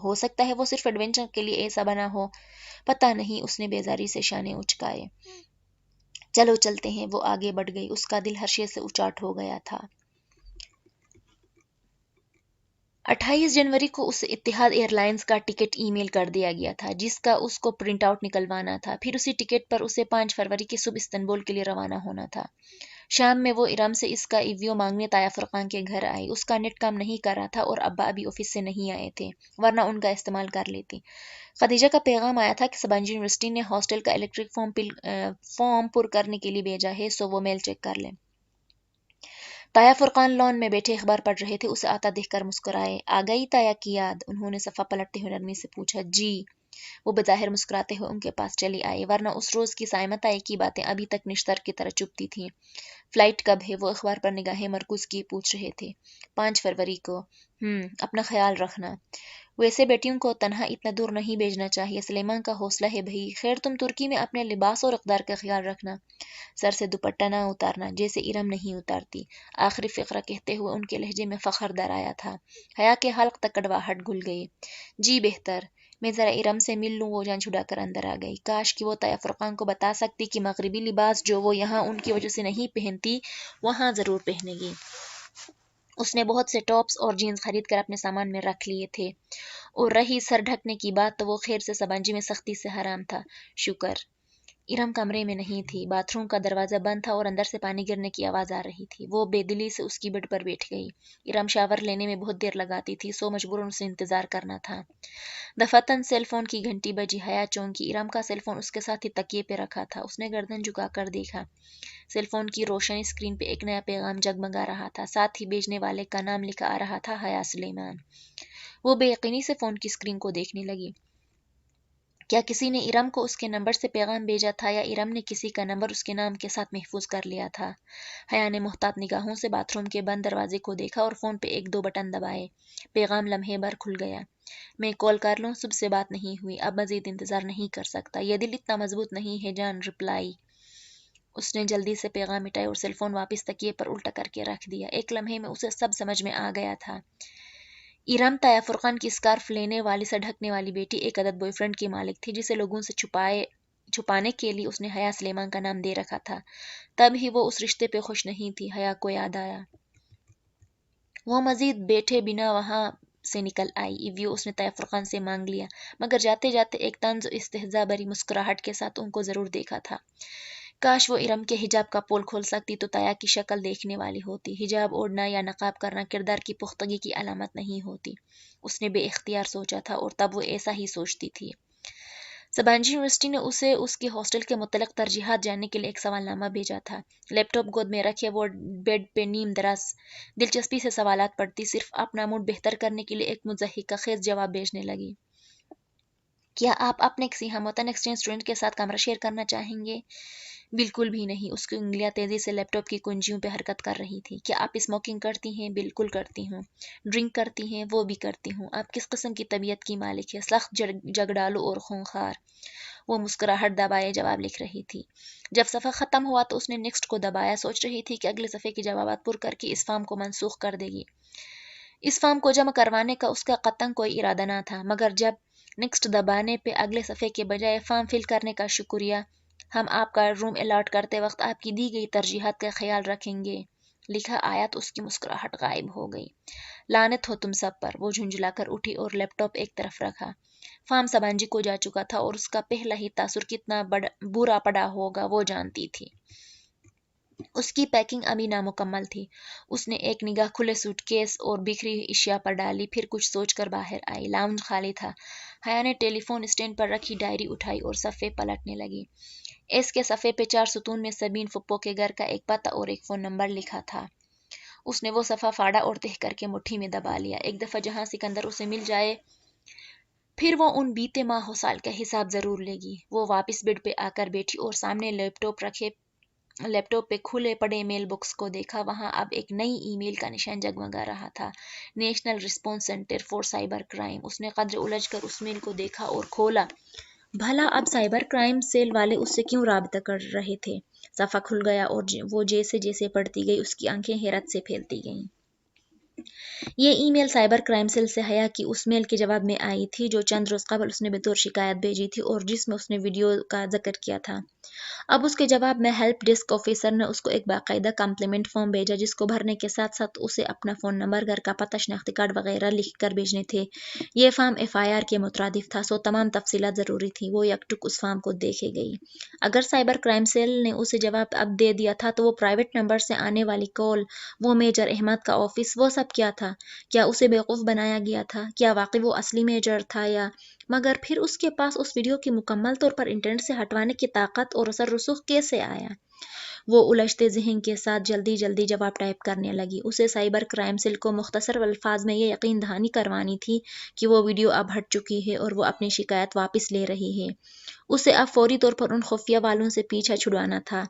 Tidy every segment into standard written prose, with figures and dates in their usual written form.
ہو سکتا ہے وہ صرف ایڈونچر کے لیے ایسا بنا ہو، پتہ نہیں۔ اس نے بیزاری سے شانے اچکائے۔ چلو چلتے ہیں۔ وہ آگے بڑھ گئی، اس کا دل ہر شے سے اچاٹ ہو گیا تھا۔ 28 جنوری کو اسے اتحاد ایئر لائنز کا ٹکٹ ای میل کر دیا گیا تھا، جس کا اس کو پرنٹ آؤٹ نکلوانا تھا۔ پھر اسی ٹکٹ پر اسے 5 فروری کی صبح استنبول کے لیے روانہ ہونا تھا۔ شام میں وہ ارم سے اس کا ایویو مانگنے طایا فرقان کے گھر آئی۔ اس کا نیٹ کام نہیں کر رہا تھا اور ابا ابھی آفس سے نہیں آئے تھے، ورنہ ان کا استعمال کر لیتی۔ خدیجہ کا پیغام آیا تھا کہ سبانجی یونیورسٹی نے ہاسٹل کا الیکٹرک فارم پر کرنے کے لیے بھیجا ہے، سو وہ میل چیک کر لیں۔ طایا فرقان لان میں بیٹھے اخبار پڑھ رہے تھے، اسے آتا دیکھ کر مسکرائے۔ آ گئی طایا کی یاد؟ انہوں نے صفحہ پلٹتے ہوئے نرمی سے پوچھا۔ جی۔ وہ بظاہر مسکراتے ہوئے ان کے پاس چلی آئی، ورنہ اس روز کی سائمہ طائی کی باتیں ابھی تک نشتر کی طرح چپتی تھیں۔ فلائٹ کب ہے؟ وہ اخبار پر نگاہیں مرکوز کیے پوچھ رہے تھے۔ 5 فروری کو۔ اپنا خیال رکھنا۔ ویسے بیٹیوں کو تنہا اتنا دور نہیں بھیجنا چاہیے، سلیمان کا حوصلہ ہے بھئی۔ خیر تم ترکی میں اپنے لباس اور اقدار کا خیال رکھنا، سر سے دوپٹہ نہ اتارنا جیسے ارم نہیں اتارتی، آخری فقرہ کہتے ہوئے ان کے لہجے میں فخر در آیا تھا۔ حیا کے حلق تک کڑواہٹ گھل گئی۔ جی بہتر، میں ذرا ارم سے مل لوں۔ وہ جان چھڑا کر اندر آ گئی۔ کاش کہ وہ طایا فرقان کو بتا سکتی کہ مغربی لباس جو وہ یہاں ان کی وجہ سے نہیں پہنتی، وہاں ضرور پہنے گی۔ اس نے بہت سے ٹاپس اور جینز خرید کر اپنے سامان میں رکھ لیے تھے، اور رہی سر ڈھکنے کی بات تو وہ خیر سے سبانجی میں سختی سے حرام تھا۔ شکر ارم کمرے میں نہیں تھی۔ باتھ روم کا دروازہ بند تھا اور اندر سے پانی گرنے کی آواز آ رہی تھی۔ وہ بے دلی سے اس کی بیڈ پر بیٹھ گئی۔ ارم شاور لینے میں بہت دیر لگاتی تھی، سو مجبوراً اسے انتظار کرنا تھا۔ دفعتاً سیل فون کی گھنٹی بجی۔ حیا چونکی۔ ارم کا سیل فون اس کے ساتھ ہی تکیے پہ رکھا تھا۔ اس نے گردن جھکا کر دیکھا۔ سیل فون کی روشنی اسکرین پہ ایک نیا پیغام جگمگا رہا تھا، ساتھ ہی بھیجنے والے کا نام لکھا آ رہا تھا، حیا سلیمان۔ وہ بے یقینی سے فون کی اسکرین کو دیکھنے لگی۔ کیا کسی نے ارم کو اس کے نمبر سے پیغام بھیجا تھا، یا ارم نے کسی کا نمبر اس کے نام کے ساتھ محفوظ کر لیا تھا؟ حیا نے محتاط نگاہوں سے باتھ روم کے بند دروازے کو دیکھا اور فون پہ 1-2 بٹن دبائے۔ پیغام لمحے بھر کھل گیا۔ میں کال کر لوں؟ صبح سے بات نہیں ہوئی، اب مزید انتظار نہیں کر سکتا، یہ دل اتنا مضبوط نہیں ہے جان۔ رپلائی۔ اس نے جلدی سے پیغام مٹائے اور سیل فون واپس تکیے پر الٹا کر کے رکھ دیا۔ ایک لمحے میں اسے سب سمجھ میں آ گیا تھا۔ ارم طایا فرقان کی اسکارف لینے والی، سر ڈھکنے والی بیٹی، ایک عدد بوائے فرینڈ کی مالک تھی، جسے لوگوں سے چھپانے کے لیے اس نے حیا سلیمان کا نام دے رکھا تھا۔ تب ہی وہ اس رشتے پہ خوش نہیں تھی۔ حیا کو یاد آیا۔ وہ مزید بیٹھے بنا وہاں سے نکل آئی۔ ایویو اس نے طایا فرقان سے مانگ لیا، مگر جاتے جاتے ایک طنز و استہزاء بھری مسکراہٹ کے ساتھ ان کو ضرور دیکھا تھا۔ کاش وہ ارم کے حجاب کا پول کھول سکتی تو طایا کی شکل دیکھنے والی ہوتی۔ حجاب اوڑھنا یا نقاب کرنا کردار کی پختگی کی علامت نہیں ہوتی، اس نے بے اختیار سوچا تھا، اور تب وہ ایسا ہی سوچتی تھی۔ سبانجی یونیورسٹی نے اسے اس کے ہاسٹل کے متعلق ترجیحات جاننے کے لیے ایک سوال نامہ بھیجا تھا۔ لیپ ٹاپ گود میں رکھے وہ بیڈ پہ نیم دراز دلچسپی سے سوالات پڑھتی، صرف اپنا موڈ بہتر کرنے کے لیے ایک مضحکہ خیز جواب بھیجنے لگی۔ کیا آپ اپنے کسی ہم وطن ایکسچینج اسٹوڈنٹ کے ساتھ کمرہ شیئر کرنا چاہیں گے؟ بالکل بھی نہیں۔ اس کی انگلیاں تیزی سے لیپ ٹاپ کی کنجیوں پہ حرکت کر رہی تھی۔ کیا آپ اسموکنگ کرتی ہیں؟ بالکل کرتی ہوں۔ ڈرنک کرتی ہیں؟ وہ بھی کرتی ہوں۔ آپ کس قسم کی طبیعت کی مالک ہے؟ سخت جھگڑالو اور خونخوار۔ وہ مسکراہٹ دبائے جواب لکھ رہی تھی۔ جب صفحہ ختم ہوا تو اس نے نیکسٹ کو دبایا، سوچ رہی تھی کہ اگلے صفحے کے جوابات پر کر کے اس فارم کو منسوخ کر دے گی۔ اس فارم کو جمع کروانے کا اس کا قطعاً کوئی ارادہ نہ تھا، مگر جب نیکسٹ دبانے پہ اگلے صفحے کے بجائے فارم فل کرنے کا شکریہ، ہم آپ کا روم الاٹ کرتے وقت آپ کی دی گئی ترجیحات کا خیال رکھیں گے، لکھا آیا تو اس کی مسکراہٹ غائب ہو گئی۔ لعنت ہو تم سب پر۔ وہ جھنجھلا کر اٹھی اور لیپ ٹاپ ایک طرف رکھا۔ فارم سبانجی کو جا چکا تھا اور اس کا پہلا ہی تاثر کتنا برا پڑا ہوگا وہ جانتی تھی۔ اس کی پیکنگ ابھی نامکمل تھی۔ اس نے ایک نگاہ کھلے سوٹ کیس اور بکھری اشیاء پر ڈالی، پھر کچھ سوچ کر باہر آئی۔ لاؤنج خالی تھا۔ حیا نے ٹیلی فون اسٹینڈ پر رکھی ڈائری اٹھائی اور صفحے پلٹنے لگی۔ اس کے صفحے پہ 4 ستون میں سبین پھپھو کے گھر کا ایک پتہ اور ایک فون نمبر لکھا تھا۔ اس نے وہ صفحہ پھاڑا اور تہہ کر کے مٹھی میں دبا لیا۔ ایک دفعہ جہاں سکندر اسے مل جائے، پھر وہ ان بیتے ماہ و سال کا حساب ضرور لے گی۔ وہ واپس بیڈ پہ آ کر بیٹھی اور سامنے لیپ ٹاپ پہ کھلے پڑے میل باکس کو دیکھا۔ وہاں اب ایک نئی ای میل کا نشان جگمگا رہا تھا، national response centre for cyber crime. اس نے قدرے الجھ کر اس میل کو دیکھا اور کھولا۔ بھلا اب سائبر کرائم سیل والے اس سے کیوں رابطہ کر رہے تھے؟ صفحہ کھل گیا اور وہ جیسے جیسے پڑھتی گئی اس کی آنکھیں حیرت سے پھیلتی گئیں۔ یہ ای میل سائبر کرائم سیل سے حیا کی اس میل کے جواب میں آئی تھی جو چند روز قبل اس نے بطور شکایت بھیجی تھی اور جس میں اس نے ویڈیو کا ذکر کیا تھا۔ اب اس کے جواب میں ہیلپ ڈیسک آفیسر نے اس کو ایک باقاعدہ کمپلیمنٹ فارم بھیجا جس کو بھرنے کے ساتھ ساتھ اسے اپنا فون نمبر، گھر کا پتہ، شناختی کارڈ وغیرہ لکھ کر بھیجنے تھے۔ یہ فارم ایف آئی آر کے مترادف تھا، سو تمام تفصیلات ضروری تھیں۔ وہ یکٹک اس فارم کو دیکھے گئی۔ اگر سائبر کرائم سیل نے اسے جواب اب دے دیا تھا تو وہ پرائیویٹ نمبر سے آنے والی کال، وہ میجر احمد کا آفس، وہ سب کیا تھا؟ کیا اسے بیوقوف بنایا گیا تھا؟ کیا واقعی وہ اصلی میجر تھا یا؟ مگر پھر اس کے پاس اس ویڈیو کی مکمل طور پر انٹرنیٹ سے ہٹوانے کی طاقت اور اثر رسوخ کیسے آیا؟ وہ الجھتے ذہن کے ساتھ جلدی جواب ٹائپ کرنے لگی۔ اسے سائبر کرائم سیل کو مختصر الفاظ میں یہ یقین دہانی کروانی تھی کہ وہ ویڈیو اب ہٹ چکی ہے اور وہ اپنی شکایت واپس لے رہی ہے۔ اسے اب فوری طور پر ان خفیہ والوں سے پیچھا چھڑانا تھا۔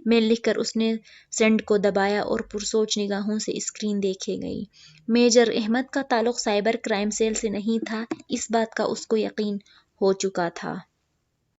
میل لکھ کر اس نے سینڈ کو دبایا اور پرسوچ نگاہوں سے اسکرین دیکھے گئی۔ میجر احمد کا تعلق سائبر کرائم سیل سے نہیں تھا، اس بات کا اس کو یقین ہو چکا تھا۔